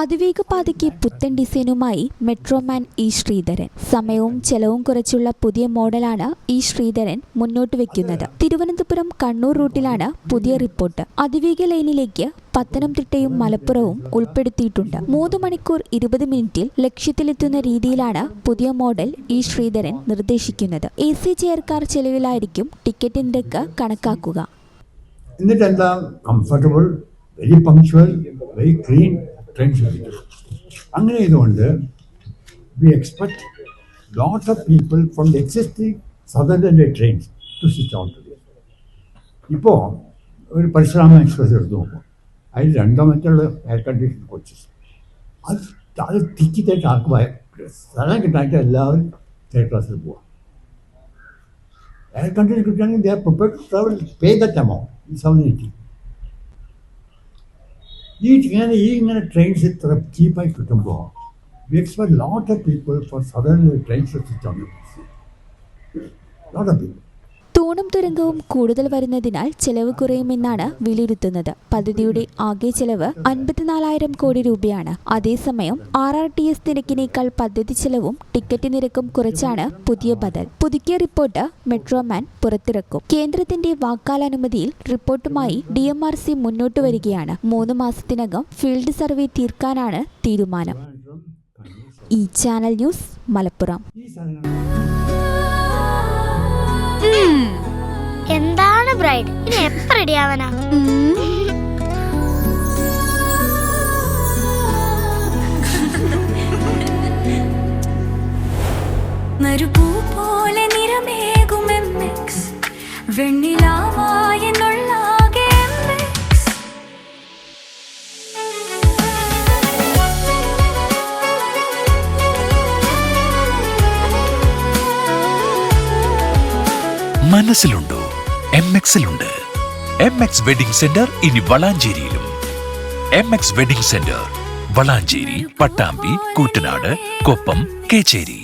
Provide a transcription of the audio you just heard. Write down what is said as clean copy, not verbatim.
അതിവേഗപാതയ്ക്ക് പുത്തൻ ഡിസൈനുമായി metro man E Sreedharan. സമയവും ചെലവും കുറച്ചുള്ള പുതിയ മോഡലാണ് ഇ ശ്രീധരൻ മുന്നോട്ട് വെക്കുന്നത്. തിരുവനന്തപുരം കണ്ണൂർ റൂട്ടിലാണ് പുതിയ റിപ്പോർട്ട്. അതിവേഗ ലൈനിലേക്ക് പത്തനംതിട്ടയും മലപ്പുറവും ഉൾപ്പെടുത്തിയിട്ടുണ്ട്. 3 മണിക്കൂർ 20 മിനിറ്റിൽ ലക്ഷ്യത്തിലെത്തുന്ന രീതിയിലാണ് പുതിയ മോഡൽ ഇ ശ്രീധരൻ നിർദ്ദേശിക്കുന്നത്. AC ചെയർകാർ ചെലവിലായിരിക്കും ടിക്കറ്റ് നിരക്ക് കണക്കാക്കുക. എന്നിട്ടെന്താ comfortable, very punctual, very clean train service. അങ്ങനെ ഇതുകൊണ്ട് we expect lot of people from the existing southern railway trains to switch on to this. ഇപ്പോൾ ഒരു പരശുരാമ എക്സ്പ്രസ് എടുത്ത് നോക്കും, അതിൽ രണ്ടാമത്തുള്ള എയർ കണ്ടീഷൻ കോച്ചസ്, അത് തിക്കിത്തേട്ട് ആർക്ക് സ്ഥലം കിട്ടാനായിട്ട് എല്ലാവരും തേർഡ് ക്ലാസ്സിൽ പോവാം. എയർ കണ്ടീഷൻ കിട്ടുകയാണെങ്കിൽ they are prepared to travel, pay that amount, 780. ഇങ്ങനെ ട്രെയിൻസ് ഇത്ര ചീപ്പായി കിട്ടുമ്പോൾ we expect lot of people for southern trains lot of people. തൂണും തുരങ്കവും കൂടുതൽ വരുന്നതിനാൽ ചെലവ് കുറയുമെന്നാണ് വിലയിരുത്തുന്നത്. പദ്ധതിയുടെ ആകെ ചെലവ് 54,000 കോടി രൂപയാണ്. അതേസമയം RRTS നിരക്കിനേക്കാൾ പദ്ധതി ചെലവും ടിക്കറ്റ് നിരക്കും കുറച്ചാണ് പുതിയ ബദൽ. പുതുക്കിയ റിപ്പോർട്ട് മെട്രോമാൻ പുറത്തിറക്കും. കേന്ദ്രത്തിന്റെ വാക്കാലനുമതിയിൽ റിപ്പോർട്ടുമായി DMRC മുന്നോട്ട് വരികയാണ്. 3 മാസത്തിനകം ഫീൽഡ് സർവേ തീർക്കാനാണ് തീരുമാനം. ഈ ചാനൽ ന്യൂസ്, മലപ്പുറം. എന്താണ് ബ്രൈഡ്, ഇനി എപ്പ റെഡി ആവാനാ? മരുപൂ പോലെ നിറമേകും MX, വെണ്ണിലാവായി എന്നുള്ളാകെ MX. മനസ്സിലുണ്ടോ? MX-ലുണ്ട്. MX വെഡിംഗ് സെന്റർ ഇനി വളാഞ്ചേരിയിലും. MX wedding centre Valanchery, Pattambi, Koottanad, Koppam, Kecheri.